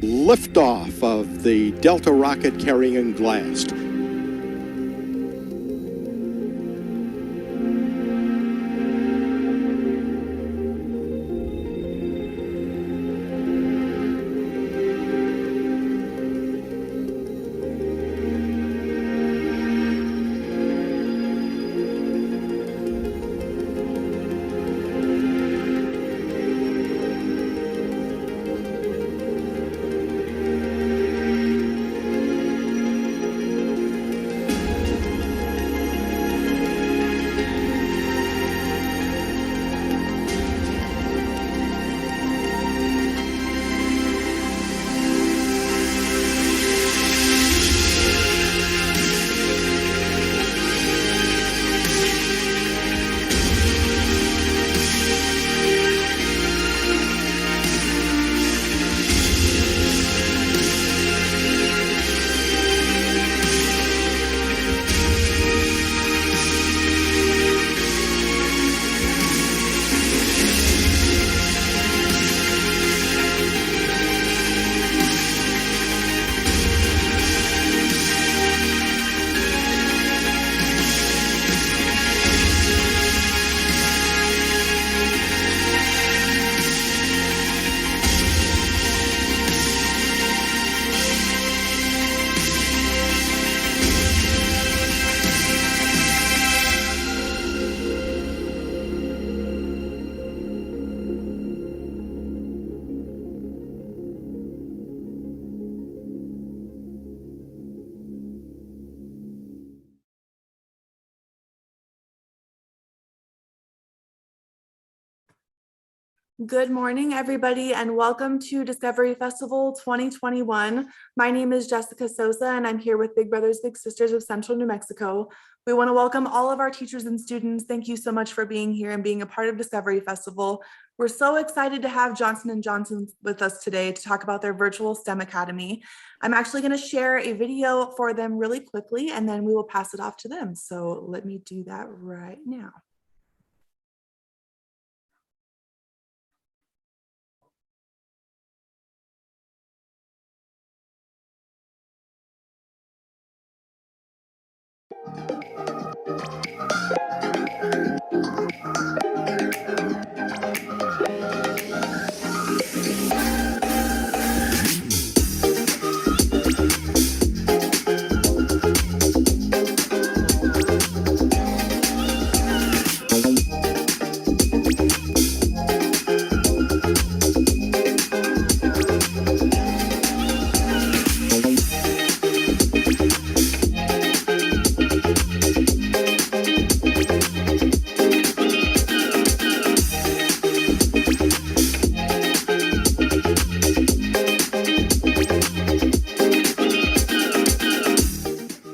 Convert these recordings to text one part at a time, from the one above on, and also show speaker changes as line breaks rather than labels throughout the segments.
Liftoff of the Delta rocket carrying GLAST.
Good morning, everybody, and welcome to Discovery Festival 2021. My name is Jessica Sosa, and I'm here with Big Brothers Big Sisters of Central New Mexico. We want to welcome all of our teachers and students. Thank you so much for being here and being a part of Discovery Festival. We're so excited to have Johnson & Johnson with us today to talk about their virtual STEM Academy. I'm actually going to share a video for them really quickly, and then we will pass it off to them. So let me do that right now.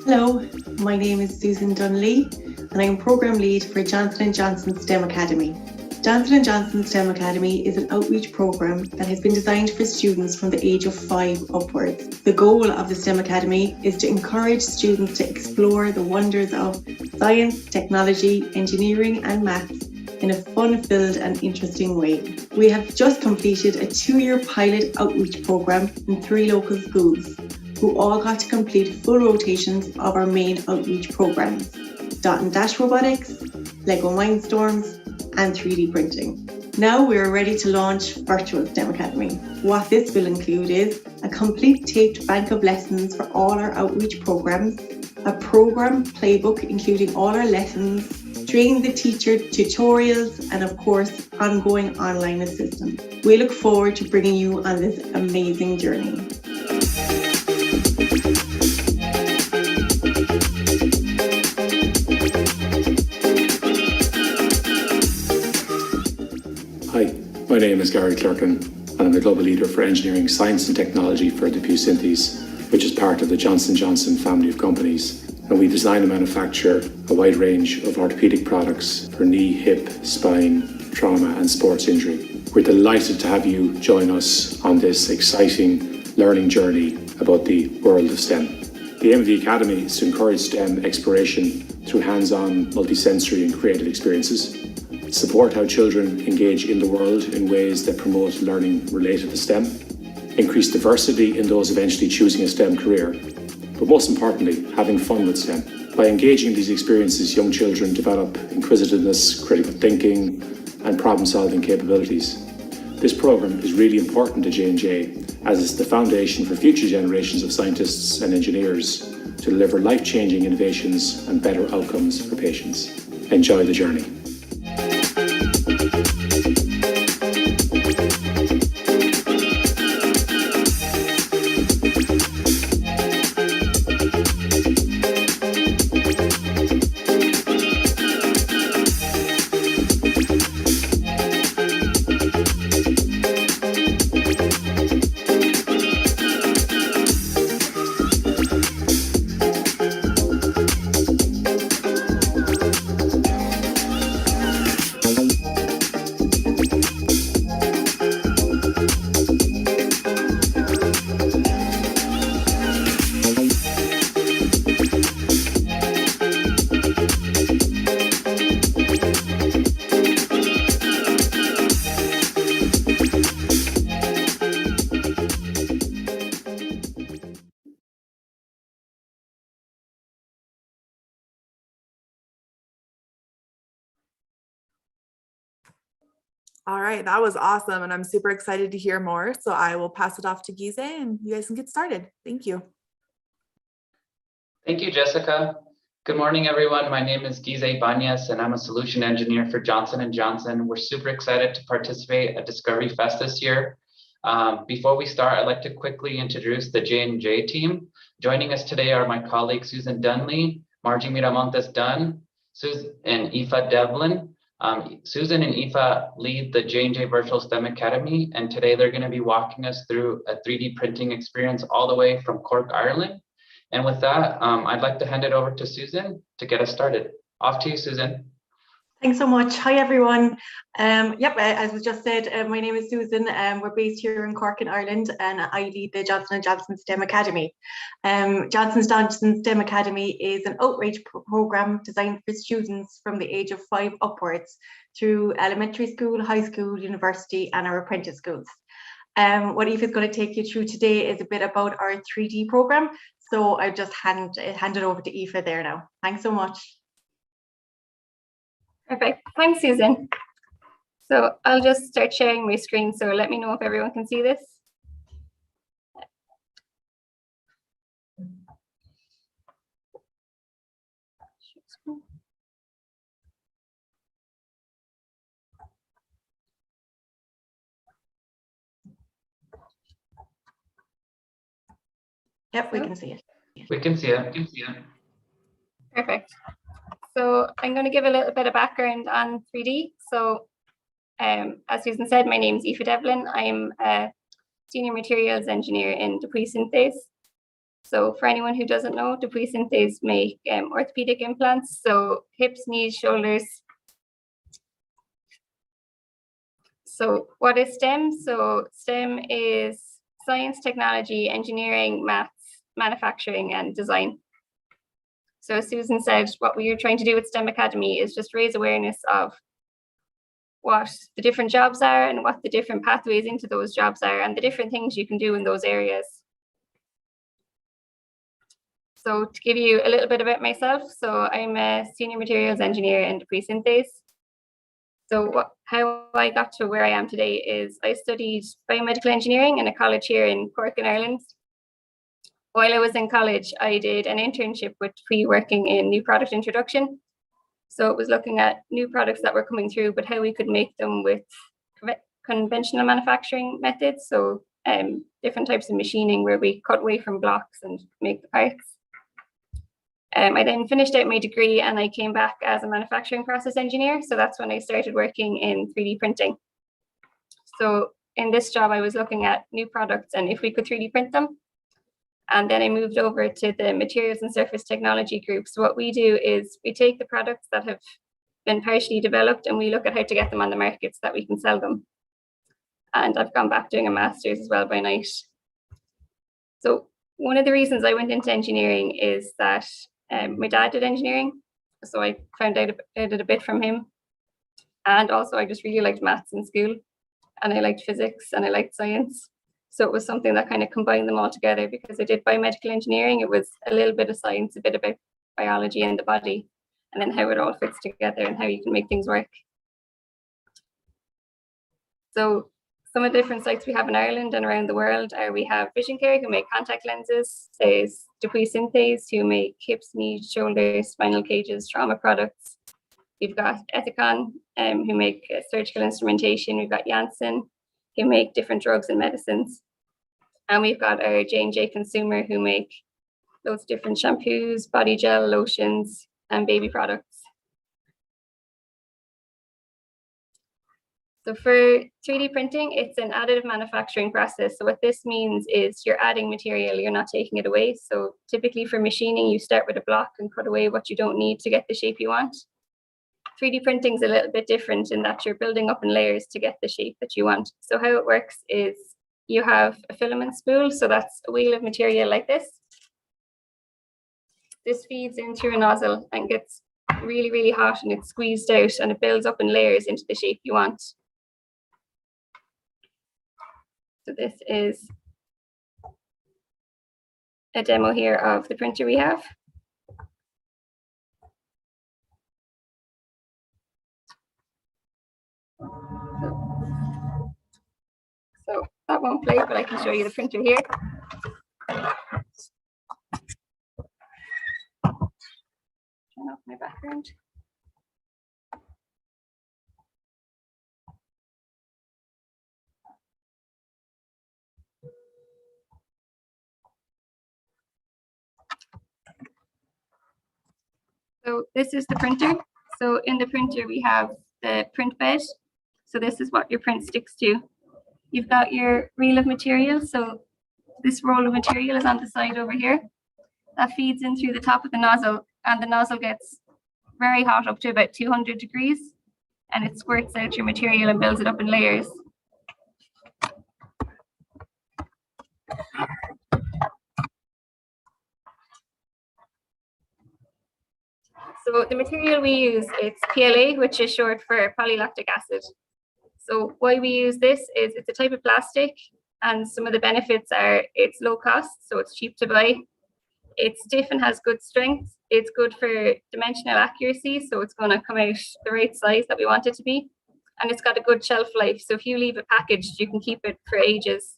Hello, my name is Susan Dunley and I'm Programme Lead for Johnson & Johnson STEM Academy. Johnson & Johnson STEM Academy is an outreach programme that has been designed for students from the age of 5 upwards. The goal of the STEM Academy is to encourage students to explore the wonders of science, technology, engineering and maths in a fun-filled and interesting way. We have just completed a 2-year pilot outreach programme in 3 local schools, who all got to complete full rotations of our main outreach programs: Dot and Dash Robotics, Lego Mindstorms, and 3D printing. Now we are ready to launch Virtual STEM Academy. What this will include is a complete taped bank of lessons for all our outreach programs, a program playbook including all our lessons, train the teacher tutorials, and of course, ongoing online assistance. We look forward to bringing you on this amazing journey.
Hi, my name is Gary Clerkin, and I'm the Global Leader for Engineering, Science and Technology for DePuy Synthes, which is part of the Johnson & Johnson family of companies. And we design and manufacture a wide range of orthopedic products for knee, hip, spine, trauma and sports injury. We're delighted to have you join us on this exciting learning journey about the world of STEM. The aim of the Academy is to encourage STEM exploration through hands-on, multisensory and creative experiences, support how children engage in the world in ways that promote learning related to STEM, increase diversity in those eventually choosing a STEM career, but most importantly, having fun with STEM. By engaging in these experiences, young children develop inquisitiveness, critical thinking, and problem-solving capabilities. This program is really important to J&J, as it's the foundation for future generations of scientists and engineers to deliver life-changing innovations and better outcomes for patients. Enjoy the journey.
All right, that was awesome. And I'm super excited to hear more. So I will pass it off to Gize and you guys can get started. Thank you.
Thank you, Jessica. Good morning, everyone. My name is Gize Banyas, and I'm a solution engineer for Johnson & Johnson. We're super excited to participate at Discovery Fest this year. Before we start, I'd like to quickly introduce the J&J team. Joining us today are my colleagues Susan Dunley, Margie Miramontes Dunn, and Aoife Devlin. Susan and Aoife lead the J&J Virtual STEM Academy, and today they're going to be walking us through a 3D printing experience all the way from Cork, Ireland. And with that, I'd like to hand it over to Susan to get us started. Off to you, Susan.
Thanks so much. Hi, everyone. As was just said, my name is Susan. We're based here in Cork in Ireland, and I lead the Johnson & Johnson STEM Academy. Johnson & Johnson STEM Academy is an outreach program designed for students from the age of 5 upwards through elementary school, high school, university, and our apprentice schools. What Aoife is going to take you through today is a bit about our 3D program. So I just hand it over to Aoife there now. Thanks so much.
Perfect. Thanks, Susan. So I'll just start sharing my screen. So let me know if everyone can see this.
Yep, we can see it.
We can see it.
Perfect. So I'm going to give a little bit of background on 3D. So as Susan said, my name is Aoife Devlin. I'm a senior materials engineer in Dupuis Synthèse. So for anyone who doesn't know, Dupuis Synthèse make orthopedic implants. So hips, knees, shoulders. So what is STEM? So STEM is science, technology, engineering, maths, manufacturing, and design. So as Susan said, what we are trying to do with STEM Academy is just raise awareness of what the different jobs are and what the different pathways into those jobs are and the different things you can do in those areas. So to give you a little bit about myself, so I'm a senior materials engineer in Dupuis Synthèse. So how I got to where I am today is I studied biomedical engineering in a college here in Cork in Ireland. While I was in college, I did an internship with Dupuis working in new product introduction. So it was looking at new products that were coming through, but how we could make them with conventional manufacturing methods. So different types of machining where we cut away from blocks and make the parts. I then finished out my degree and I came back as a manufacturing process engineer. So that's when I started working in 3D printing. So in this job, I was looking at new products and if we could 3D print them. And then I moved over to the materials and surface technology group. So what we do is we take the products that have been partially developed and we look at how to get them on the market so that we can sell them. And I've gone back doing a master's as well by night. So one of the reasons I went into engineering is that my dad did engineering. So I found out a bit from him. And also I just really liked maths in school and I liked physics and I liked science. So it was something that kind of combined them all together. Because I did biomedical engineering, it was a little bit of science, a bit about biology and the body, and then how it all fits together and how you can make things work. So some of the different sites we have in Ireland and around the world are, we have Vision Care, who make contact lenses. There's Dupuis Synthase, who make hips, knees, shoulders, spinal cages, trauma products. We've got Ethicon, who make surgical instrumentation. We've got Janssen, who make different drugs and medicines. And we've got our J&J Consumer, who make loads of different shampoos, body gel, lotions, and baby products. So for 3D printing, it's an additive manufacturing process. So what this means is you're adding material, you're not taking it away. So typically for machining, you start with a block and cut away what you don't need to get the shape you want. 3D printing is a little bit different in that you're building up in layers to get the shape that you want. So how it works is you have a filament spool. So that's a wheel of material like this. This feeds in through a nozzle and gets really, really hot, and it's squeezed out and it builds up in layers into the shape you want. So this is a demo here of the printer we have. So that won't play, but I can show you the printer here. Turn off my background. So this is the printer. So in the printer, we have the print bed. So this is what your print sticks to. You've got your reel of material. So this roll of material is on the side over here. That feeds in through the top of the nozzle, and the nozzle gets very hot, up to about 200 degrees, and it squirts out your material and builds it up in layers. So the material we use, it's PLA, which is short for polylactic acid. So why we use this is it's a type of plastic, and some of the benefits are it's low cost, so it's cheap to buy. It's stiff and has good strength. It's good for dimensional accuracy, so it's going to come out the right size that we want it to be. And it's got a good shelf life. So if you leave it packaged, you can keep it for ages.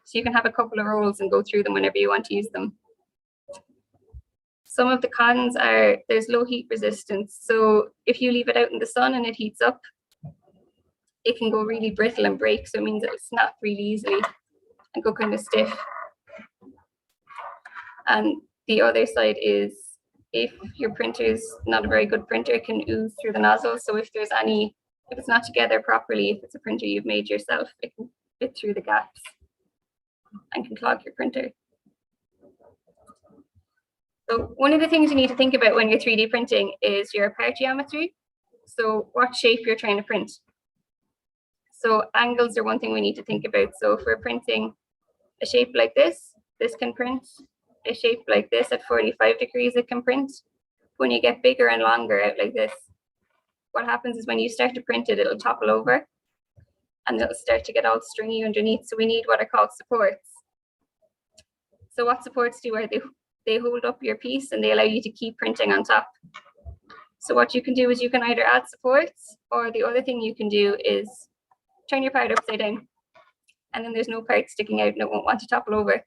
So you can have a couple of rolls and go through them whenever you want to use them. Some of the cons are there's low heat resistance. So if you leave it out in the sun and it heats up, it can go really brittle and break. So it means it'll snap really easily and go kind of stiff. And the other side is if your printer is not a very good printer, it can ooze through the nozzle. So if it's not together properly, if it's a printer you've made yourself, it can fit through the gaps and can clog your printer. So one of the things you need to think about when you're 3D printing is your part geometry. So what shape you're trying to print. So angles are one thing we need to think about. So if we're printing a shape like this can print. A shape like this at 45 degrees, it can print. When you get bigger and longer out like this, what happens is when you start to print it, it'll topple over and it'll start to get all stringy underneath. So we need what are called supports. So what supports do are they hold up your piece and they allow you to keep printing on top. So what you can do is you can either add supports, or the other thing you can do is turn your part upside down, and then there's no part sticking out and it won't want to topple over.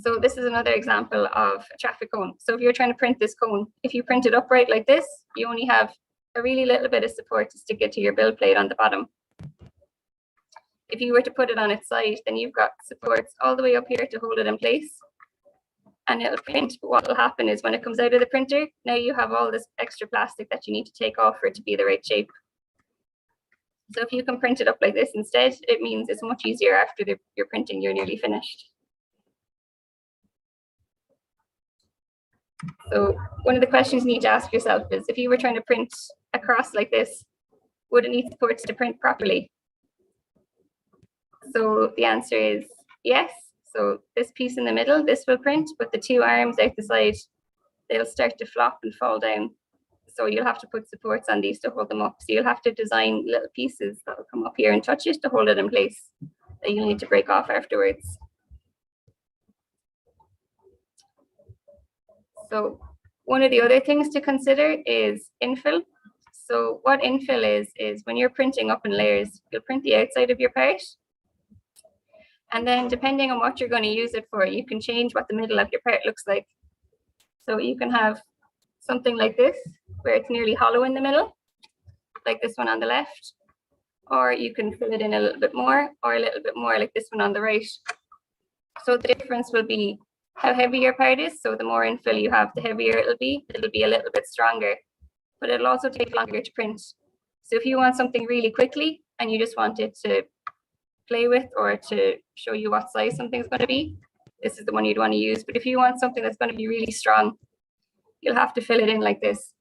So this is another example of a traffic cone. So if you're trying to print this cone, if you print it upright like this, you only have a really little bit of support to stick it to your build plate on the bottom. If you were to put it on its side, then you've got supports all the way up here to hold it in place, and it'll print. But what will happen is when it comes out of the printer, now you have all this extra plastic that you need to take off for it to be the right shape. So if you can print it up like this instead, it means it's much easier after your printing, you're nearly finished. So one of the questions you need to ask yourself is, if you were trying to print across like this, would it need supports to print properly? So the answer is yes. So this piece in the middle, this will print, but the two arms out the side, they'll start to flop and fall down. So you'll have to put supports on these to hold them up. So you'll have to design little pieces that will come up here and touch it to hold it in place that you'll need to break off afterwards. So one of the other things to consider is infill. So what infill is when you're printing up in layers, you'll print the outside of your part. And then depending on what you're going to use it for, you can change what the middle of your part looks like. So you can have something like this, where it's nearly hollow in the middle, like this one on the left. Or you can fill it in a little bit more, or a little bit more like this one on the right. So the difference will be how heavy your part is. So the more infill you have, the heavier it'll be. It'll be a little bit stronger, but it'll also take longer to print. So if you want something really quickly and you just want it to play with or to show you what size something's going to be, this is the one you'd want to use. But if you want something that's going to be really strong, you'll have to fill it in like this.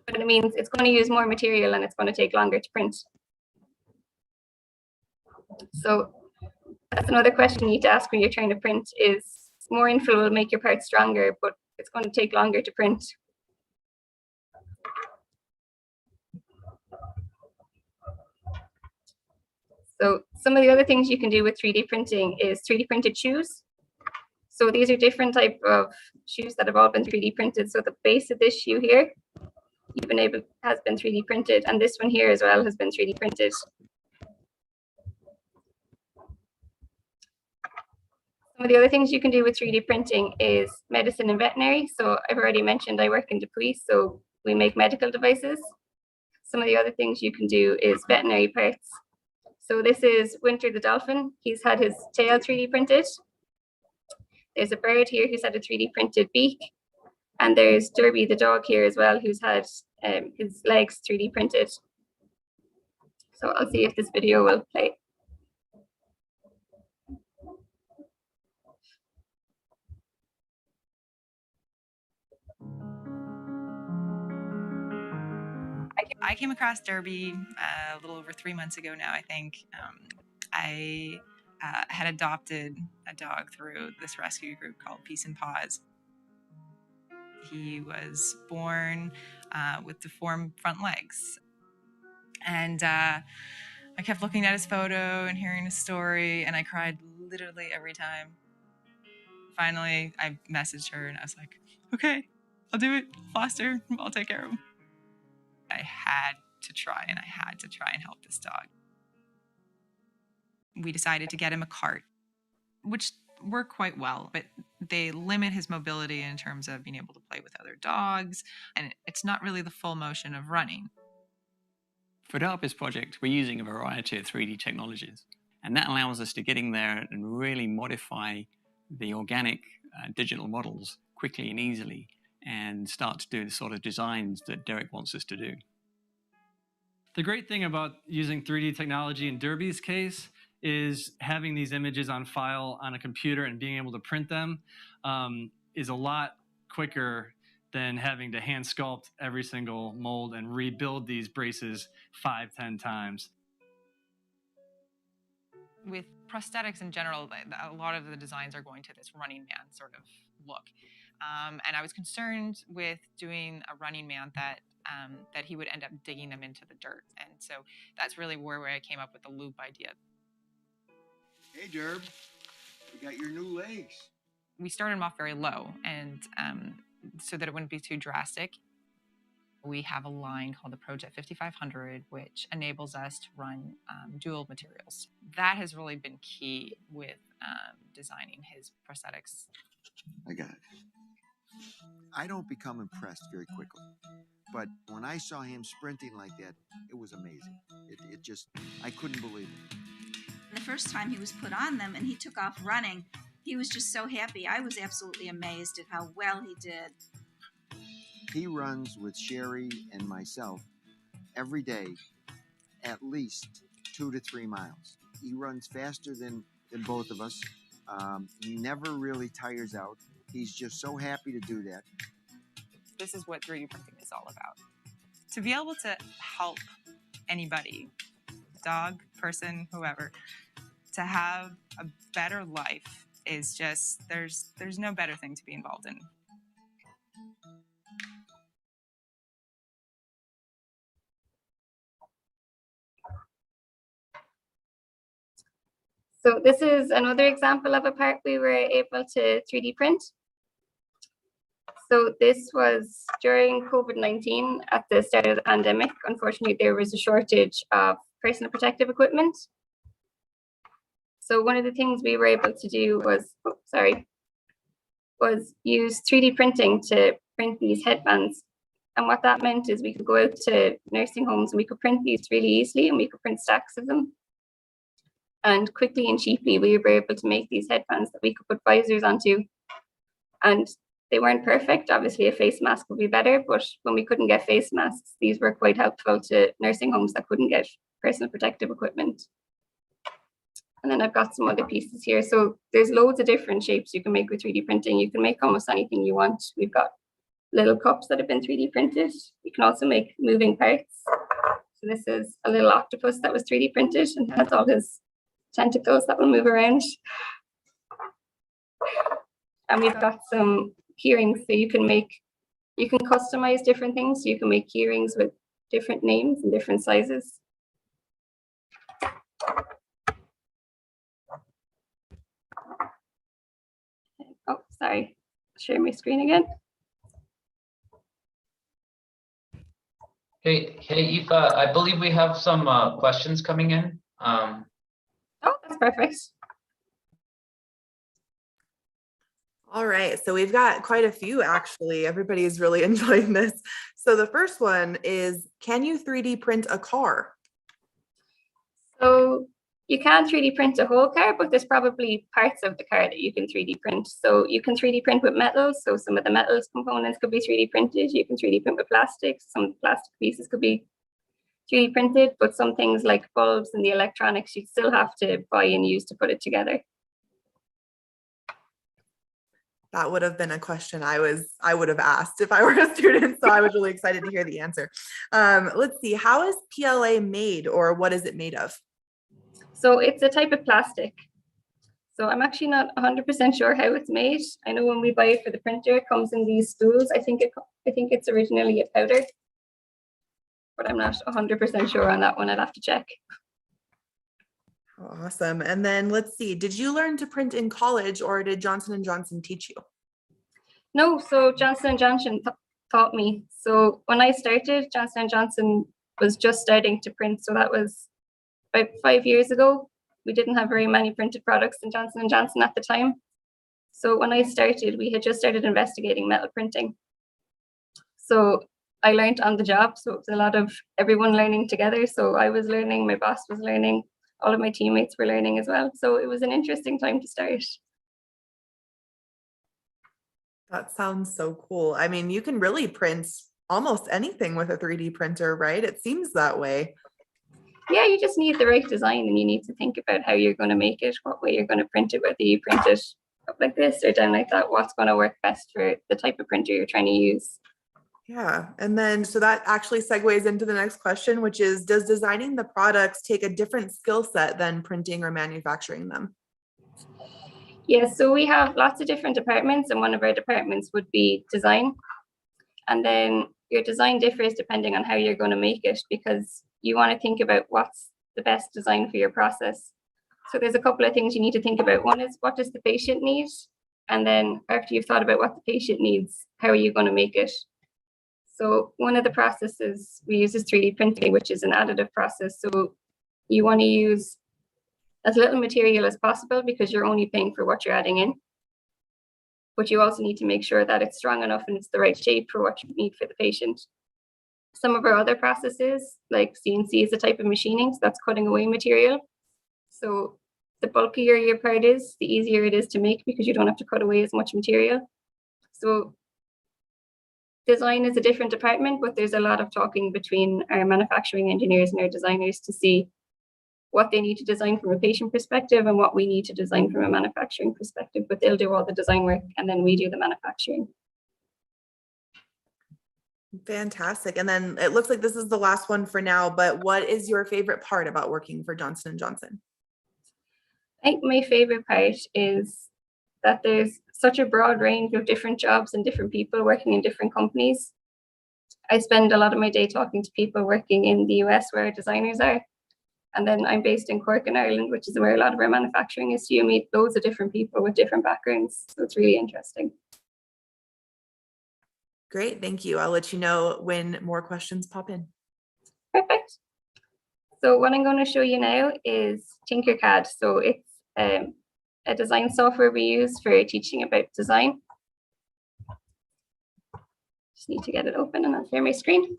But it means it's going to use more material and it's going to take longer to print. So that's another question you need to ask when you're trying to print is, more infill will make your part stronger, but it's going to take longer to print. So some of the other things you can do with 3D printing is 3D printed shoes. So these are different type of shoes that have all been 3D printed. So the base of this shoe here, has been 3D printed, and this one here as well has been 3D printed. Some of the other things you can do with 3D printing is medicine and veterinary. So I've already mentioned I work in Dupuis, so we make medical devices. Some of the other things you can do is veterinary parts. So this is Winter the dolphin. He's had his tail 3D printed. There's a bird here who's had a 3D printed beak. And there's Derby the dog here as well, who's had his legs 3D printed. So I'll see if this video will play.
I came across Derby a little over 3 months ago now, I think. I had adopted a dog through this rescue group called Peace and Paws. He was born with deformed front legs. And I kept looking at his photo and hearing his story, and I cried literally every time. Finally, I messaged her and I was like, okay, I'll do it. Foster, I'll take care of him. I had to try and help this dog. We decided to get him a cart, which worked quite well, but they limit his mobility in terms of being able to play with other dogs, and it's not really the full motion of running.
For Derby's project, we're using a variety of 3D technologies, and that allows us to get in there and really modify the organic digital models quickly and easily, and start to do the sort of designs that Derek wants us to do.
The great thing about using 3D technology in Derby's case is having these images on file on a computer and being able to print them is a lot quicker than having to hand sculpt every single mold and rebuild these braces 5-10 times.
With prosthetics in general, a lot of the designs are going to this Running Man sort of look. And I was concerned with doing a Running Man that he would end up digging them into the dirt. And so that's really where I came up with the loop idea.
Hey, Derb, you got your new legs.
We started them off very low, and so that it wouldn't be too drastic. We have a line called the Project 5500, which enables us to run dual materials. That has really been key with designing his prosthetics.
I got it. I don't become impressed very quickly, but when I saw him sprinting like that, it was amazing. It just, I couldn't believe it.
The first time he was put on them and he took off running, he was just so happy. I was absolutely amazed at how well he did.
He runs with Sherry and myself every day, at least 2 to 3 miles. He runs faster than both of us. He never really tires out. He's just so happy to do that.
This is what 3D printing is all about. To be able to help anybody, dog, person, whoever, to have a better life is just, there's no better thing to be involved in.
So this is another example of a part we were able to 3D print. So this was during COVID-19 at the start of the pandemic. Unfortunately, there was a shortage of personal protective equipment. So one of the things we were able to do was, was use 3D printing to print these headbands. And what that meant is we could go out to nursing homes and we could print these really easily, and we could print stacks of them. And quickly and cheaply, we were able to make these headbands that we could put visors onto. And they weren't perfect. Obviously, a face mask would be better, but when we couldn't get face masks, these were quite helpful to nursing homes that couldn't get personal protective equipment. And then I've got some other pieces here. So there's loads of different shapes you can make with 3D printing. You can make almost anything you want. We've got little cups that have been 3D printed. You can also make moving parts. So this is a little octopus that was 3D printed and has all his tentacles that will move around. And we've got some keyrings, so you can customize different things. So you can make keyrings with different names and different sizes. Oh, sorry, share my screen again.
Hey, Aoife, I believe we have some questions coming in.
Oh, that's perfect.
All right, so we've got quite a few actually. Everybody's really enjoying this. So the first one is, can you 3D print a car?
So you can 3D print a whole car, but there's probably parts of the car that you can 3D print. So you can 3D print with metals. So some of the metals components could be 3D printed. You can 3D print with plastics. Some of the plastic pieces could be 3D printed, but some things like bulbs and the electronics, you'd still have to buy and use to put it together.
That would have been a question I would have asked if I were a student. So I was really excited to hear the answer. Let's see, how is PLA made, or what is it made of?
So it's a type of plastic. So I'm actually not 100% sure how it's made. I know when we buy it for the printer, it comes in these spools. I think it's originally a powder, but I'm not 100% sure on that one. I'd have to check.
Awesome. And then let's see, did you learn to print in college, or did Johnson & Johnson teach you?
No, so Johnson & Johnson taught me. So when I started, Johnson & Johnson was just starting to print. So that was about 5 years ago. We didn't have very many printed products in Johnson & Johnson at the time. So when I started, we had just started investigating metal printing. So I learned on the job. So it was a lot of everyone learning together. So I was learning, my boss was learning, all of my teammates were learning as well. So it was an interesting time to start.
That sounds so cool. I mean, you can really print almost anything with a 3D printer, right? It seems that way.
Yeah, you just need the right design, and you need to think about how you're going to make it, what way you're going to print it, whether you print it up like this or down like that, what's going to work best for the type of printer you're trying to use.
Yeah. And then, so that actually segues into the next question, which is, does designing the products take a different skill set than printing or manufacturing them?
Yeah, so we have lots of different departments, and one of our departments would be design. And then your design differs depending on how you're going to make it, because you want to think about what's the best design for your process. So there's a couple of things you need to think about. One is, what does the patient need? And then after you've thought about what the patient needs, how are you going to make it? So one of the processes we use is 3D printing, which is an additive process. So you want to use as little material as possible because you're only paying for what you're adding in. But you also need to make sure that it's strong enough and it's the right shape for what you need for the patient. Some of our other processes, like CNC, is a type of machining, so that's cutting away material. So the bulkier your part is, the easier it is to make because you don't have to cut away as much material. So design is a different department, but there's a lot of talking between our manufacturing engineers and our designers to see what they need to design from a patient perspective and what we need to design from a manufacturing perspective. But they'll do all the design work and then we do the manufacturing.
Fantastic. And then it looks like this is the last one for now, but what is your favorite part about working for Johnson & Johnson?
I think my favorite part is that there's such a broad range of different jobs and different people working in different companies. I spend a lot of my day talking to people working in the US where our designers are. And then I'm based in Cork in Ireland, which is where a lot of our manufacturing is. So you meet loads of different people with different backgrounds. So it's really interesting.
Great, thank you. I'll let you know when more questions pop in.
Perfect. So what I'm going to show you now is Tinkercad. So it's a design software we use for teaching about design. Just need to get it open and I'll share my screen.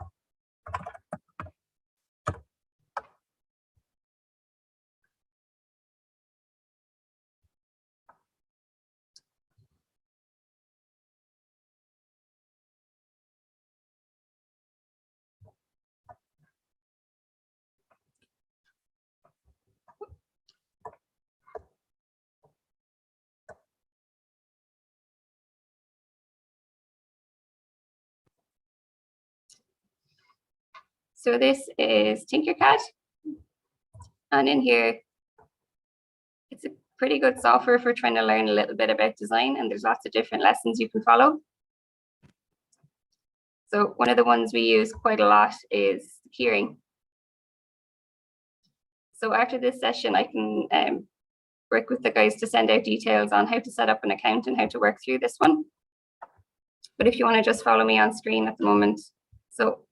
So this is Tinkercad. And in here, it's a pretty good software for trying to learn a little bit about design, and there's lots of different lessons you can follow. So one of the ones we use quite a lot is keyring. So after this session, I can work with the guys to send out details on how to set up an account and how to work through this one. But if you want to just follow me on screen at the moment. So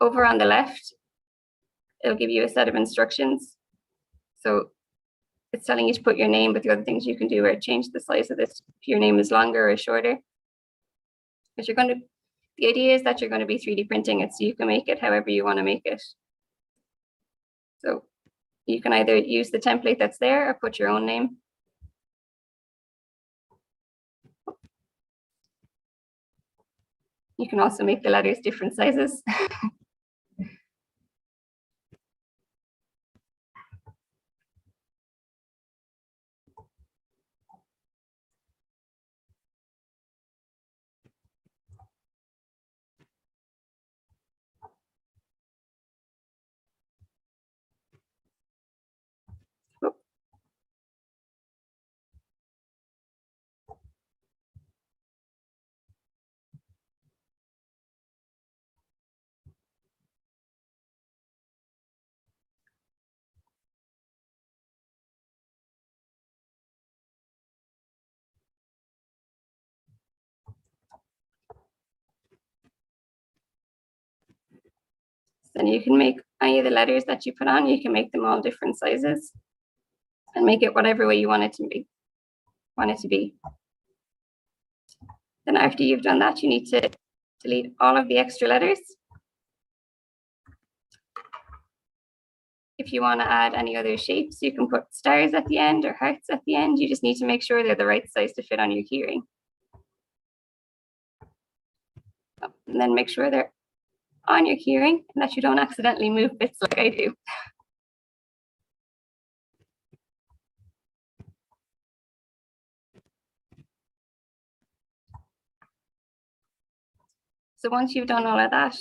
over on the left, it'll give you a set of instructions. So it's telling you to put your name, but the other things you can do are change the size of this if your name is longer or shorter. But the idea is that you're going to be 3D printing it, so you can make it however you want to make it. So you can either use the template that's there or put your own name. You can also make the letters different sizes. Then you can make any of the letters that you put on, you can make them all different sizes and make it whatever way you want it to be. Then after you've done that, you need to delete all of the extra letters. If you want to add any other shapes, you can put stars at the end or hearts at the end. You just need to make sure they're the right size to fit on your keyring. And then make sure they're on your keyring and that you don't accidentally move bits like I do. So once you've done all of that,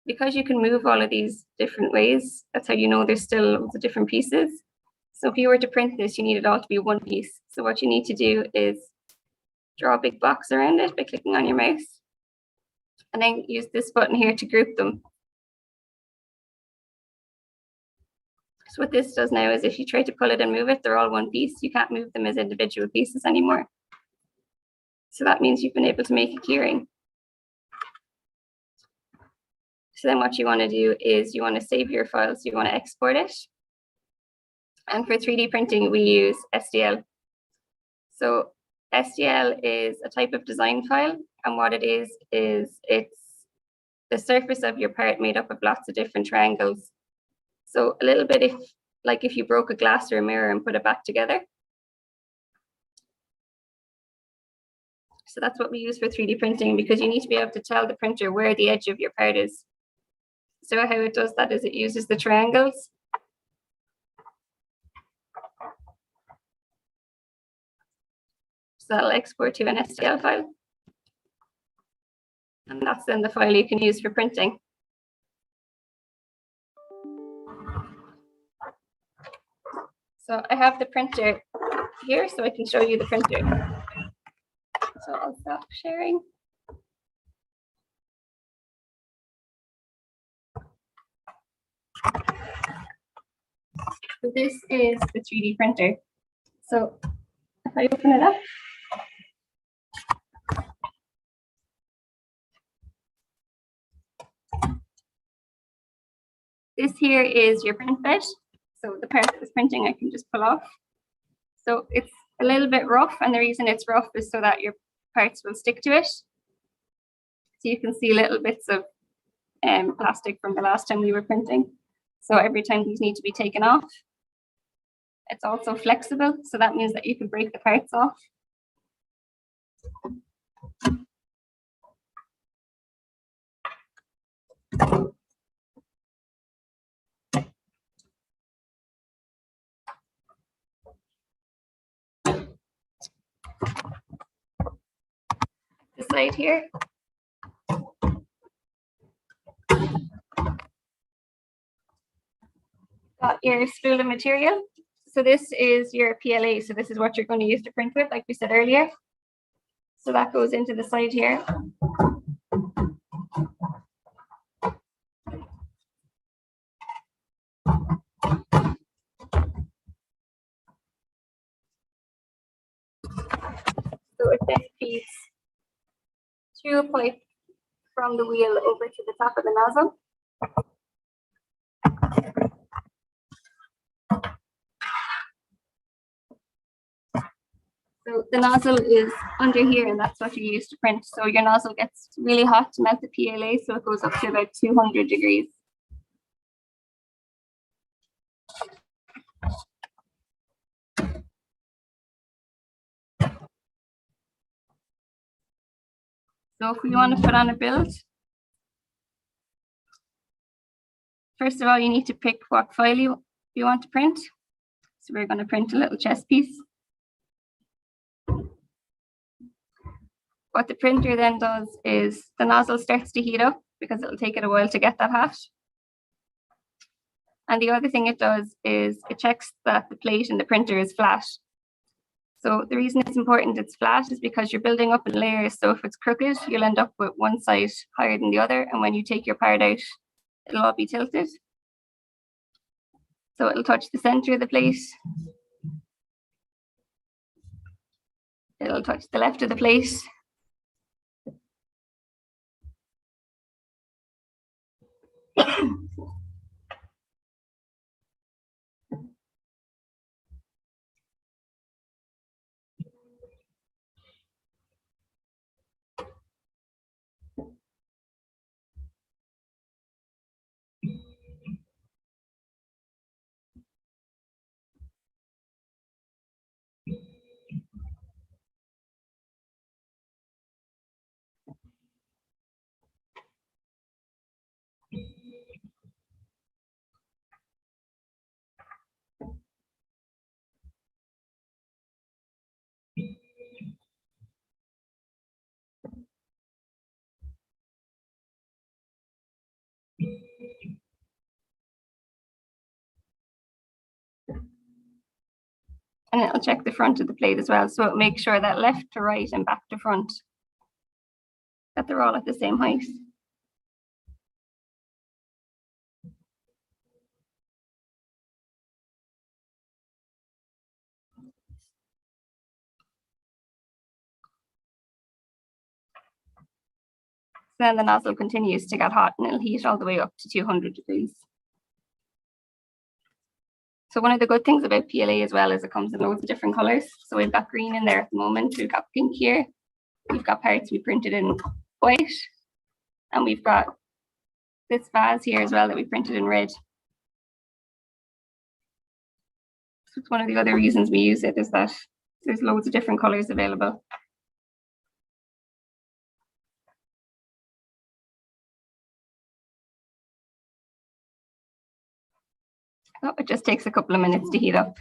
because you can move all of these different ways, that's how you know there's still loads of different pieces. So if you were to print this, you need it all to be one piece. So what you need to do is draw a big box around it by clicking on your mouse, and then use this button here to group them. So what this does now is if you try to pull it and move it, they're all one piece. You can't move them as individual pieces anymore. So that means you've been able to make a keyring. So then what you want to do is you want to save your file, so you want to export it. And for 3D printing, we use STL. So STL is a type of design file, and what it is it's the surface of your part made up of lots of different triangles. So a little bit if you broke a glass or a mirror and put it back together. So that's what we use for 3D printing, because you need to be able to tell the printer where the edge of your part is. So how it does that is it uses the triangles. So that'll export to an STL file. And that's then the file you can use for printing. So I have the printer here, so I can show you the printer. So I'll stop sharing. So this is the 3D printer. So if I open it up, this here is your print bed. So the part that was printing, I can just pull off. So it's a little bit rough, and the reason it's rough is so that your parts will stick to it. So you can see little bits of plastic from the last time we were printing. So every time these need to be taken off. It's also flexible, so that means that you can break the parts off. The side here. Got your spool of material. So this is your PLA. So this is what you're going to use to print with, like we said earlier. So that goes into the side here. So it then feeds through a pipe from the wheel over to the top of the nozzle. So the nozzle is under here, and that's what you use to print. So your nozzle gets really hot to melt the PLA, so it goes up to about 200 degrees. So if we want to put on a build, first of all, you need to pick what file you want to print. So we're going to print a little chess piece. What the printer then does is the nozzle starts to heat up because it'll take it a while to get that hot. And the other thing it does is it checks that the plate in the printer is flat. So the reason it's important it's flat is because you're building up in layers. So if it's crooked, you'll end up with one side higher than the other. And when you take your part out, it'll all be tilted. So it'll touch the center of the plate. It'll touch the left of the plate. And it'll check the front of the plate as well. So it'll make sure that left to right and back to front, that they're all at the same height. Then the nozzle continues to get hot and it'll heat all the way up to 200 degrees. So one of the good things about PLA as well is it comes in loads of different colors. So we've got green in there at the moment, we've got pink here, we've got parts we printed in white, and we've got this vase here as well that we printed in red. So it's one of the other reasons we use it is that there's loads of different colors available. Oh, it just takes a couple of minutes to heat up.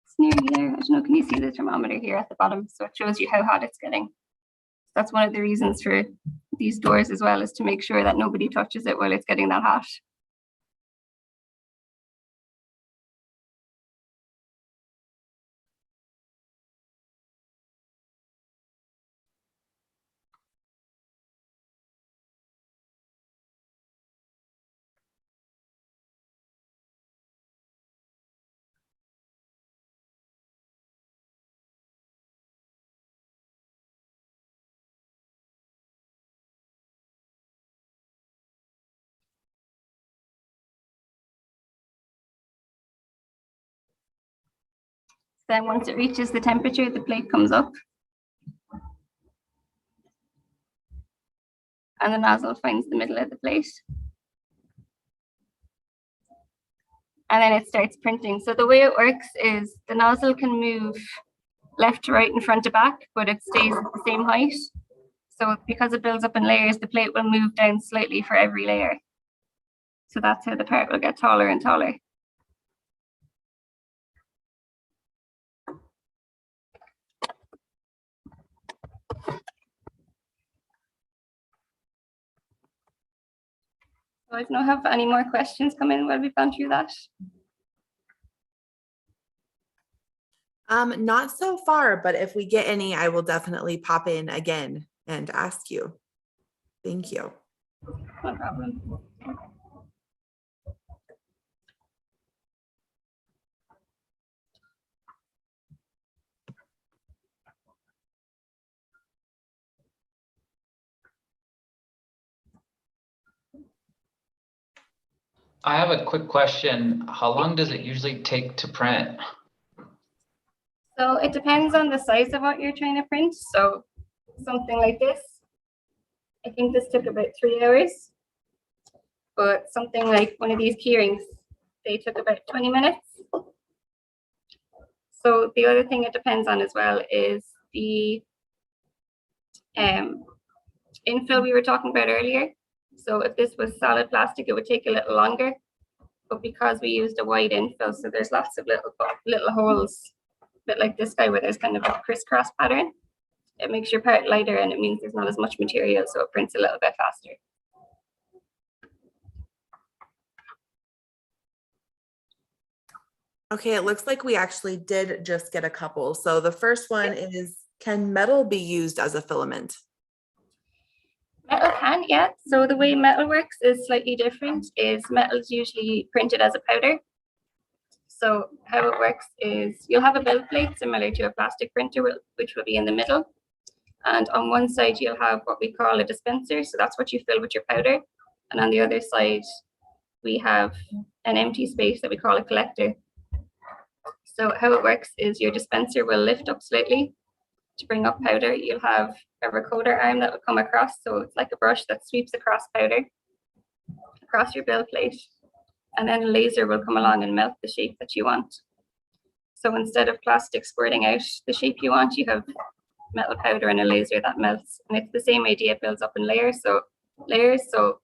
It's nearly there. I don't know, can you see the thermometer here at the bottom? So it shows you how hot it's getting. That's one of the reasons for these doors as well, is to make sure that nobody touches it while it's getting that hot. Then once it reaches the temperature, the plate comes up. And the nozzle finds the middle of the plate. And then it starts printing. So the way it works is the nozzle can move left to right and front to back, but it stays at the same height. So because it builds up in layers, the plate will move down slightly for every layer. So that's how the part will get taller and taller. So I don't have any more questions come in while we've gone through that.
Not so far, but if we get any, I will definitely pop in again and ask you. Thank you.
No problem.
I have a quick question. How long does it usually take to print?
So it depends on the size of what you're trying to print. So something like this, I think this took about 3 hours. But something like one of these key rings, they took about 20 minutes. So the other thing it depends on as well is the infill we were talking about earlier. So if this was solid plastic, it would take a little longer. But because we used a wide infill, so there's lots of little holes, a bit like this guy where there's kind of a crisscross pattern, it makes your part lighter and it means there's not as much material, so it prints a little bit faster.
Okay, it looks like we actually did just get a couple. So the first one is, can metal be used as a filament?
Metal can, yeah. So the way metal works is slightly different. Metal is usually printed as a powder. So how it works is you'll have a build plate similar to a plastic printer, which will be in the middle. And on one side, you'll have what we call a dispenser. So that's what you fill with your powder. And on the other side, we have an empty space that we call a collector. So how it works is your dispenser will lift up slightly to bring up powder. You'll have a recorder arm that will come across. So it's like a brush that sweeps across powder, across your build plate. And then a laser will come along and melt the shape that you want. So instead of plastic squirting out the shape you want, you have metal powder and a laser that melts. And it's the same idea, it builds up in layers. So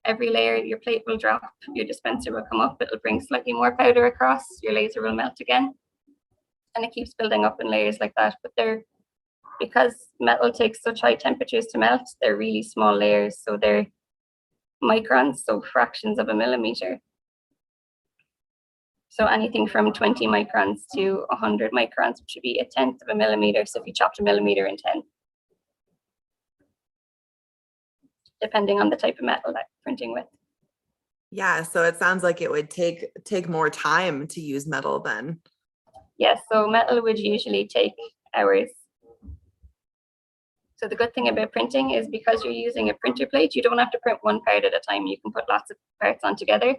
every layer, your plate will drop, your dispenser will come up, it'll bring slightly more powder across, your laser will melt again. And it keeps building up in layers like that. But because metal takes such high temperatures to melt, they're really small layers. So they're microns, so fractions of a millimeter. So anything from 20 microns to 100 microns, which would be 1/10 of a millimeter. So if you chopped a millimeter in 10, depending on the type of metal that you're printing with.
Yeah, so it sounds like it would take more time to use metal then.
Yes, so metal would usually take hours. So the good thing about printing is because you're using a printer plate, you don't have to print one part at a time. You can put lots of parts on together.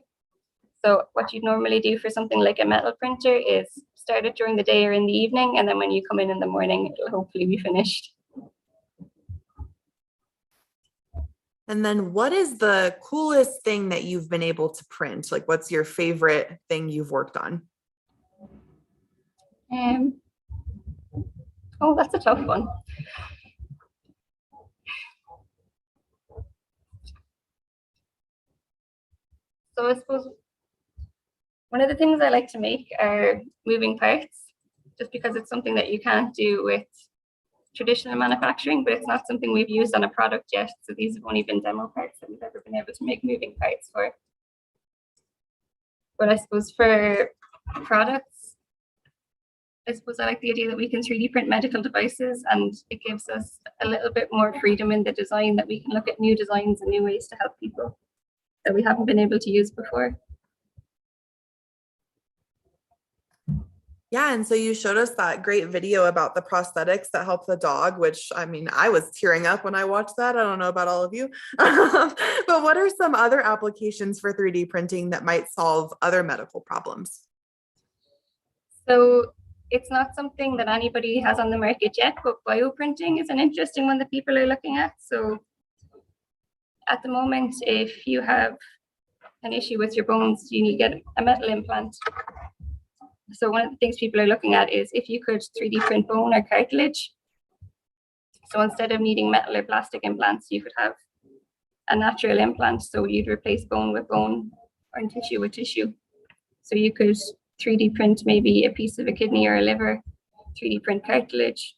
So what you'd normally do for something like a metal printer is start it during the day or in the evening, and then when you come in the morning, it'll hopefully be finished.
And then what is the coolest thing that you've been able to print? Like, what's your favorite thing you've worked on?
Oh, that's a tough one. So I suppose one of the things I like to make are moving parts, just because it's something that you can't do with traditional manufacturing, but it's not something we've used on a product yet. So these have only been demo parts that we've ever been able to make moving parts for. But I suppose for products, I suppose I like the idea that we can 3D print medical devices, and it gives us a little bit more freedom in the design, that we can look at new designs and new ways to help people that we haven't been able to use before.
Yeah, and so you showed us that great video about the prosthetics that help the dog, which, I mean, I was tearing up when I watched that. I don't know about all of you. But what are some other applications for 3D printing that might solve other medical problems?
So It's not something that anybody has on the market yet, but bioprinting is an interesting one that people are looking at. So at the moment, if you have an issue with your bones, you need to get a metal implant. So one of the things people are looking at is if you could 3D print bone or cartilage. So instead of needing metal or plastic implants, you could have a natural implant. So you'd replace bone with bone or tissue with tissue. So you could 3D print maybe a piece of a kidney or a liver, 3D print cartilage.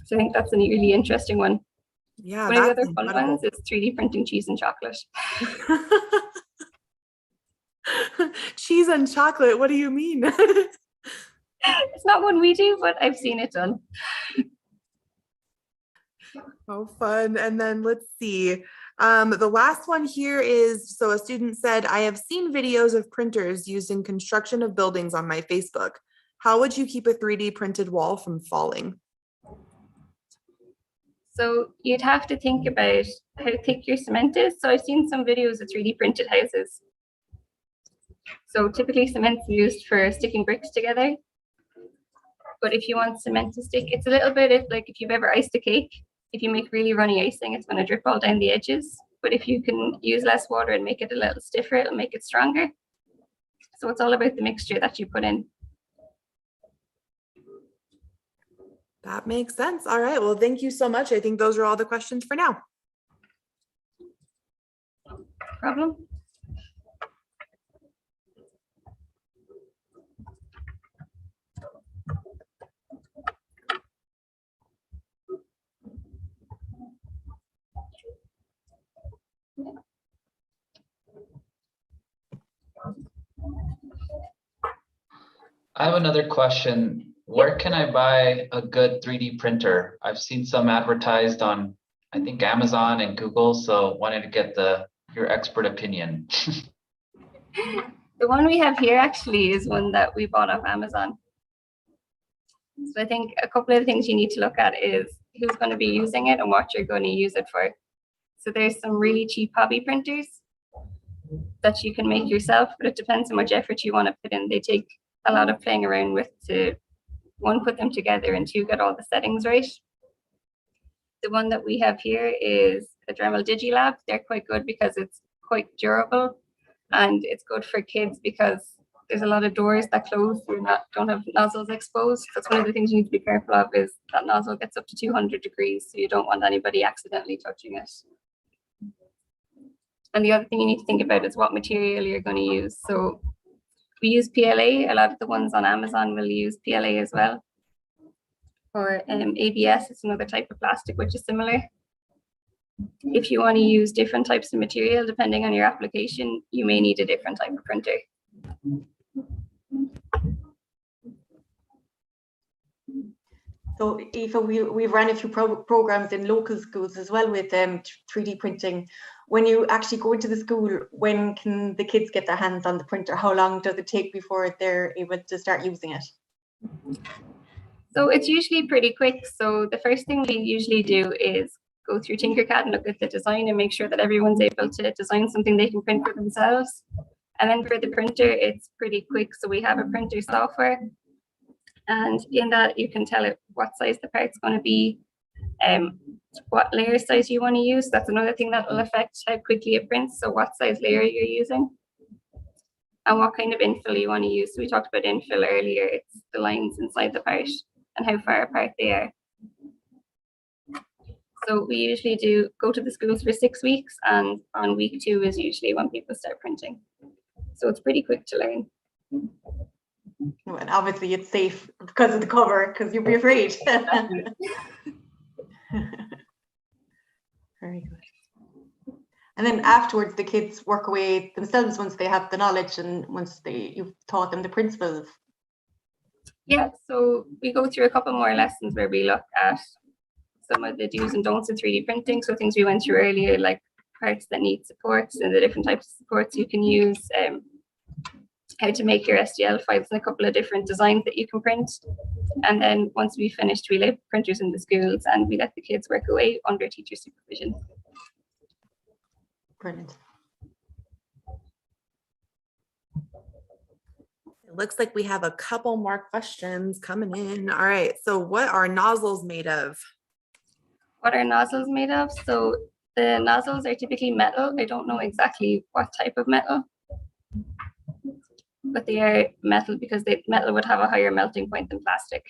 So I think that's a really interesting one.
Yeah,
One of the
that's
other fun
incredible.
ones is 3D printing cheese and chocolate.
Cheese and chocolate, what do you mean?
It's not one we do, but I've seen it done.
Oh, fun. And then let's see. The last one here is, so a student said, I have seen videos of printers used in construction of buildings on my Facebook. How would you keep a 3D printed wall from falling?
So you'd have to think about how thick your cement is. So I've seen some videos of 3D printed houses. So typically cement's used for sticking bricks together. But if you want cement to stick, it's a little bit like if you've ever iced a cake, if you make really runny icing, it's going to drip all down the edges. But if you can use less water and make it a little stiffer, it'll make it stronger. So it's all about the mixture that you put in.
That makes sense. All right. Well, thank you so much. I think those are all the questions for now.
Problem?
I have another question. Where can I buy a good 3D printer? I've seen some advertised on, I think, Amazon and Google, so wanted to get your expert opinion.
The one we have here actually is one that we bought off Amazon. So I think a couple of the things you need to look at is who's going to be using it and what you're going to use it for. So there's some really cheap hobby printers that you can make yourself, but it depends how much effort you want to put in. They take a lot of playing around with to, one, put them together, and two, get all the settings right. The one that we have here is a Dremel DigiLab. They're quite good because it's quite durable, and it's good for kids because there's a lot of doors that close, so you don't have nozzles exposed. That's one of the things you need to be careful of, is that nozzle gets up to 200 degrees, so you don't want anybody accidentally touching it. And the other thing you need to think about is what material you're going to use. So we use PLA. A lot of the ones on Amazon will use PLA as well. Or ABS, it's another type of plastic which is similar. If you want to use different types of material, depending on your application, you may need a different type of printer.
So Eva, we've run a few programs in local schools as well with 3D printing. When you actually go into the school, when can the kids get their hands on the printer? How long does it take before they're able to start using it?
So it's usually pretty quick. So the first thing we usually do is go through Tinkercad and look at the design and make sure that everyone's able to design something they can print for themselves. And then for the printer, it's pretty quick. So we have a printer software, and in that you can tell it what size the part's going to be, what layer size you want to use. That's another thing that will affect how quickly it prints. So what size layer you're using, and what kind of infill you want to use. So we talked about infill earlier. It's the lines inside the part and how far apart they are. So we usually do go to the schools for 6 weeks, and on week 2 is usually when people start printing. So it's pretty quick to learn.
And obviously it's safe because of the cover, because you'd be afraid. Very good. And then afterwards, the kids work away themselves once they have the knowledge and once you've taught them the principles.
Yeah, so we go through a couple more lessons where we look at some of the do's and don'ts of 3D printing. So things we went through earlier, like parts that need supports and the different types of supports you can use, how to make your STL files and a couple of different designs that you can print. And then once we finished, we lay printers in the schools and we let the kids work away under teacher supervision.
Brilliant.
It looks like we have a couple more questions coming in. All right, so what are nozzles made of?
What are nozzles made of? So the nozzles are typically metal. I don't know exactly what type of metal, but they are metal because metal would have a higher melting point than plastic.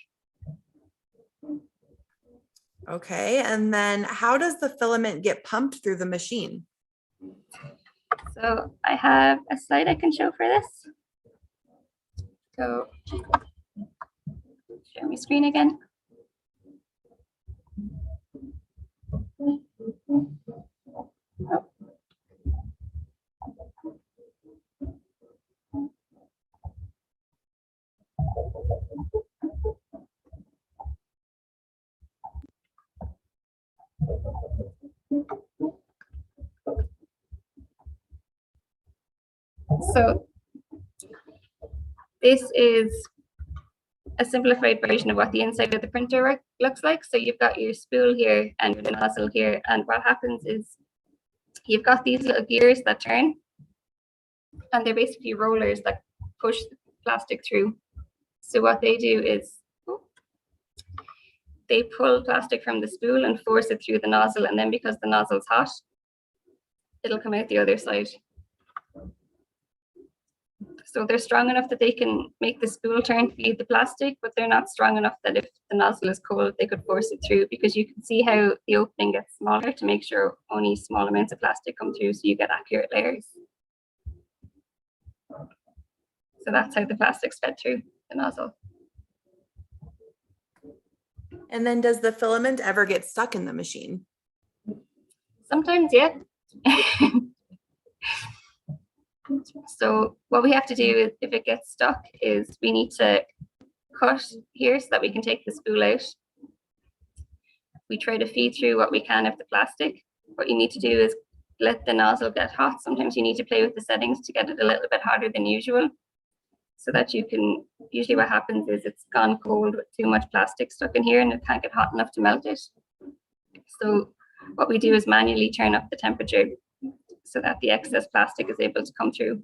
Okay, and then how does the filament get pumped through the machine?
So I have a slide I can show for this. So share my screen again. So this is a simplified version of what the inside of the printer looks like. So you've got your spool here and the nozzle here. And what happens is you've got these little gears that turn, and they're basically rollers that push the plastic through. So what they do is they pull plastic from the spool and force it through the nozzle. And then because the nozzle's hot, it'll come out the other side. So they're strong enough that they can make the spool turn to feed the plastic, but they're not strong enough that if the nozzle is cold, they could force it through, because you can see how the opening gets smaller to make sure only small amounts of plastic come through so you get accurate layers. So that's how the plastic's fed through the nozzle.
And then does the filament ever get stuck in the machine?
Sometimes, yeah. So what we have to do is, if it gets stuck, is we need to cut here so that we can take the spool out. We try to feed through what we can of the plastic. What you need to do is let the nozzle get hot. Sometimes you need to play with the settings to get it a little bit hotter than usual, so that you can, usually what happens is it's gone cold with too much plastic stuck in here and it can't get hot enough to melt it. So what we do is manually turn up the temperature so that the excess plastic is able to come through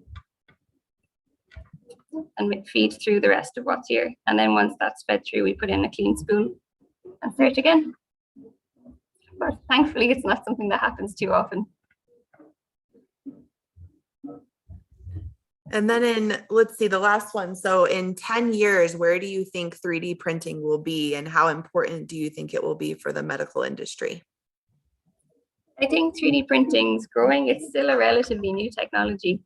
and feed through the rest of what's here. And then once that's fed through, we put in a clean spool and start again. But thankfully, it's not something that happens too often.
And then let's see the last one. So in 10 years, where do you think 3D printing will be, and how important do you think it will be for the medical industry?
I think 3D printing is growing. It's still a relatively new technology,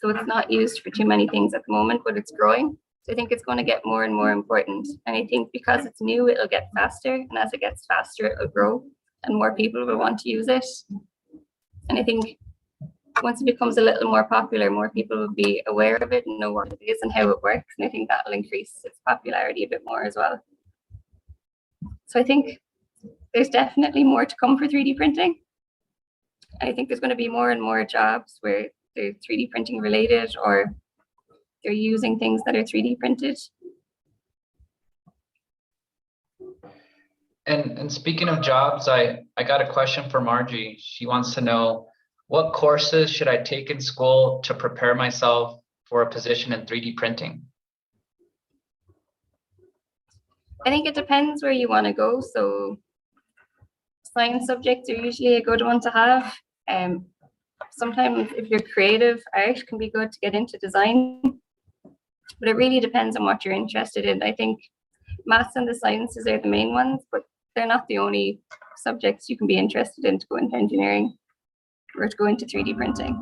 so it's not used for too many things at the moment, but it's growing. So I think it's going to get more and more important. And I think because it's new, it'll get faster. And as it gets faster, it'll grow and more people will want to use it. And I think once it becomes a little more popular, more people will be aware of it and know what it is and how it works. And I think that'll increase its popularity a bit more as well. So I think there's definitely more to come for 3D printing. I think there's going to be more and more jobs where they're 3D printing related, or they're using things that are 3D printed.
And speaking of jobs, I got a question for Margie. She wants to know, what courses should I take in school to prepare myself for a position in 3D printing?
I think it depends where you want to go. So science subjects are usually a good one to have. Sometimes if you're creative, art can be good to get into design, but it really depends on what you're interested in. I think maths and the sciences are the main ones, but they're not the only subjects you can be interested in to go into engineering or to go into 3D printing.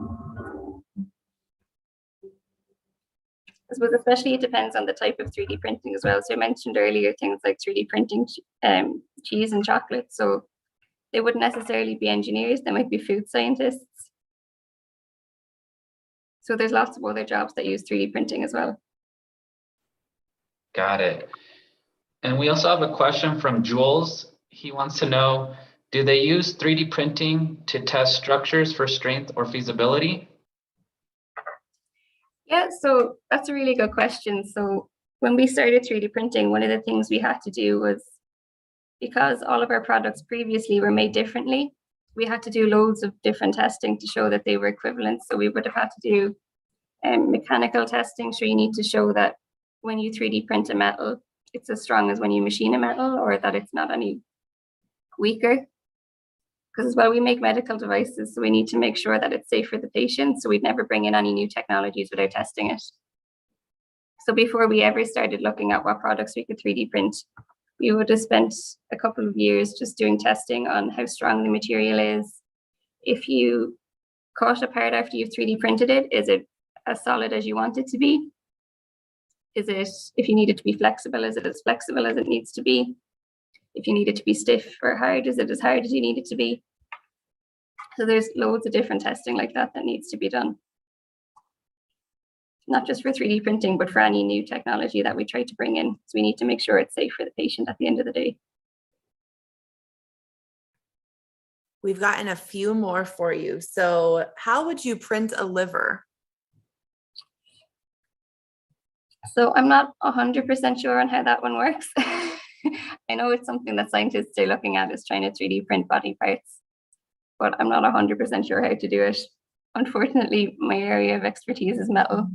I suppose especially it depends on the type of 3D printing as well. So I mentioned earlier things like 3D printing cheese and chocolate. So they wouldn't necessarily be engineers, they might be food scientists. So there's lots of other jobs that use 3D printing as well.
Got it. And we also have a question from Jules. He wants to know, do they use 3D printing to test structures for strength or feasibility?
Yeah, so that's a really good question. So when we started 3D printing, one of the things we had to do was, because all of our products previously were made differently, we had to do loads of different testing to show that they were equivalent. So we would have had to do mechanical testing. So you need to show that when you 3D print a metal, it's as strong as when you machine a metal, or that it's not any weaker. Because as well, we make medical devices, so we need to make sure that it's safe for the patient. So we'd never bring in any new technologies without testing it. So before we ever started looking at what products we could 3D print, we would have spent a couple of years just doing testing on how strong the material is. If you cut a part after you've 3D printed it, is it as solid as you want it to be? Is it, if you need it to be flexible, is it as flexible as it needs to be? If you need it to be stiff or hard, is it as hard as you need it to be? So there's loads of different testing like that that needs to be done. Not just for 3D printing, but for any new technology that we try to bring in. So we need to make sure it's safe for the patient at the end of the day.
We've gotten a few more for you. So how would you print a liver?
So I'm not 100% sure on how that one works. I know it's something that scientists are looking at, is trying to 3D print body parts, but I'm not 100% sure how to do it. Unfortunately, my area of expertise is metal.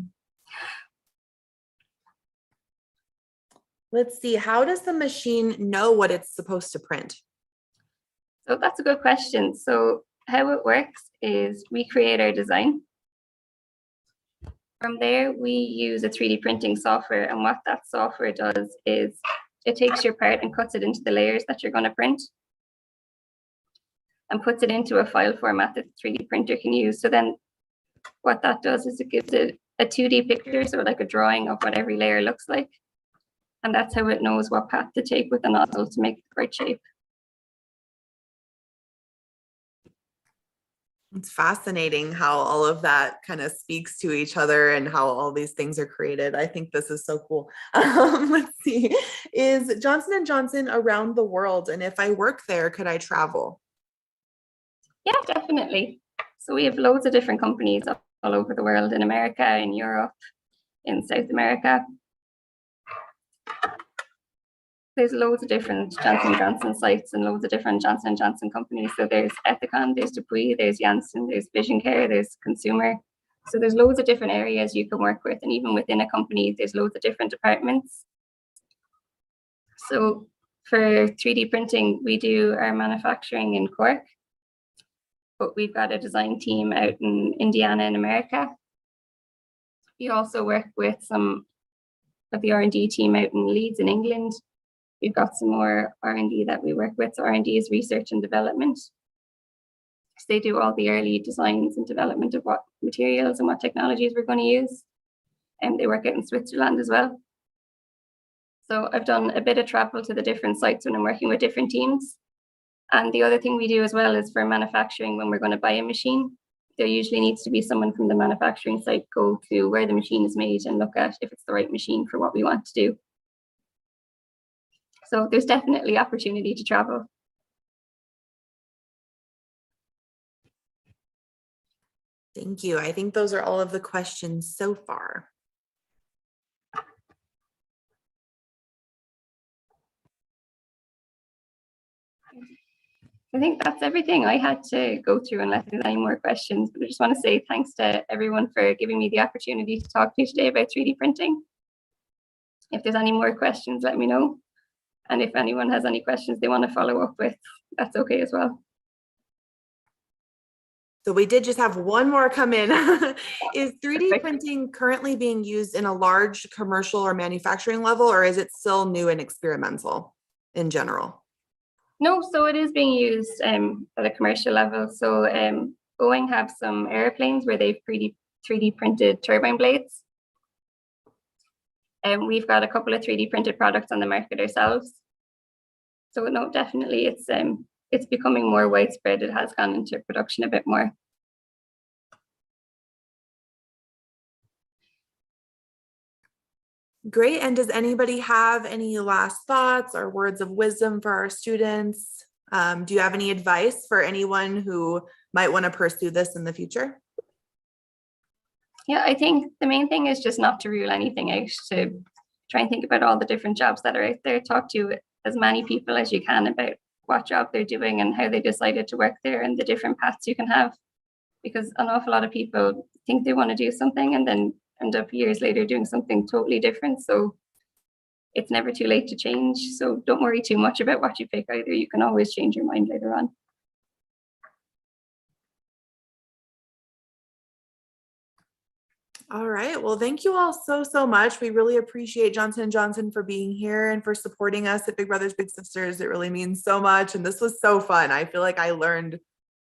Let's see, how does the machine know what it's supposed to print?
So that's a good question. So how it works is we create our design. From there, we use a 3D printing software, and what that software does is it takes your part and cuts it into the layers that you're going to print and puts it into a file format that the 3D printer can use. So then what that does is it gives it a 2D picture, so like a drawing of what every layer looks like. And that's how it knows what path to take with the nozzle to make the right shape.
It's fascinating how all of that kind of speaks to each other and how all these things are created. I think this is so cool. Let's see, is Johnson & Johnson around the world? And if I work there, could I travel?
Yeah, definitely. So we have loads of different companies all over the world, in America, in Europe, in South America. There's loads of different Johnson & Johnson sites and loads of different Johnson & Johnson companies. So there's Ethicon, there's Dupuis, there's Janssen, there's Vision Care, there's Consumer. So there's loads of different areas you can work with. And even within a company, there's loads of different departments. So for 3D printing, we do our manufacturing in Cork, but we've got a design team out in Indiana in America. We also work with some of the R&D team out in Leeds in England. We've got some more R&D that we work with. So R&D is research and development. So they do all the early designs and development of what materials and what technologies we're going to use. And they work out in Switzerland as well. So I've done a bit of travel to the different sites when I'm working with different teams. And the other thing we do as well is for manufacturing, when we're going to buy a machine, there usually needs to be someone from the manufacturing site go to where the machine is made and look at if it's the right machine for what we want to do. So there's definitely opportunity to travel.
Thank you. I think those are all of the questions so far.
I think that's everything I had to go through, unless there's any more questions. But I just want to say thanks to everyone for giving me the opportunity to talk to you today about 3D printing. If there's any more questions, let me know. And if anyone has any questions they want to follow up with, that's okay as well.
So we did just have one more come in. Is 3D printing currently being used in a large commercial or manufacturing level, or is it still new and experimental in general?
No, so it is being used at a commercial level. So Boeing have some airplanes where they've 3D printed turbine blades. And we've got a couple of 3D printed products on the market ourselves. So no, definitely it's becoming more widespread. It has gone into production a bit more.
Great. And does anybody have any last thoughts or words of wisdom for our students? Do you have any advice for anyone who might want to pursue this in the future?
Yeah, I think the main thing is just not to rule anything out, to try and think about all the different jobs that are out there, talk to as many people as you can about what job they're doing and how they decided to work there and the different paths you can have. because an awful lot of people think they want to do something and then end up years later doing something totally different. So it's never too late to change. So don't worry too much about what you pick either. You can always change your mind later on.
All right. Well, thank you all so much. We really appreciate Johnson & Johnson for being here and for supporting us at Big Brothers Big Sisters. It really means so much. And this was so fun. I feel like I learned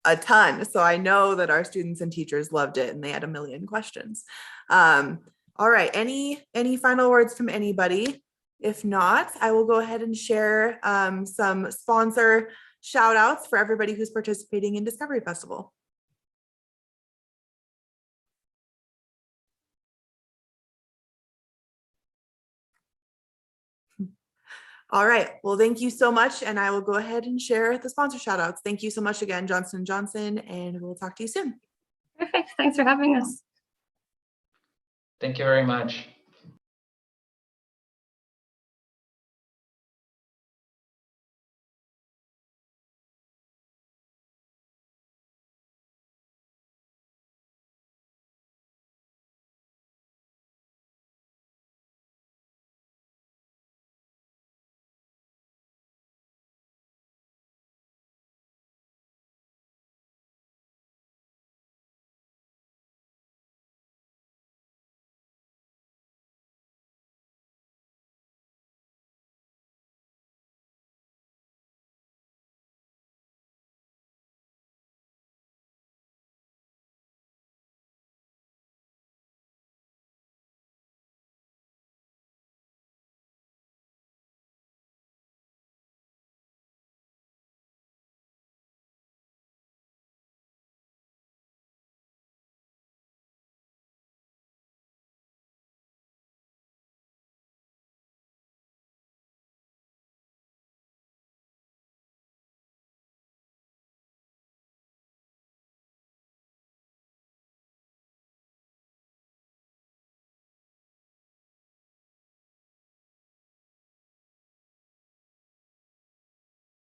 a ton. So I know that our students and teachers loved it and they had a million questions. All right. Any final words from anybody? If not, I will go ahead and share some sponsor shout outs for everybody who's participating in Discovery Festival. All right. Well, thank you so much. And I will go ahead and share the sponsor shout outs. Thank you so much again, Johnson & Johnson, and we'll talk to you soon.
Perfect. Thanks for having us.
Thank you very much.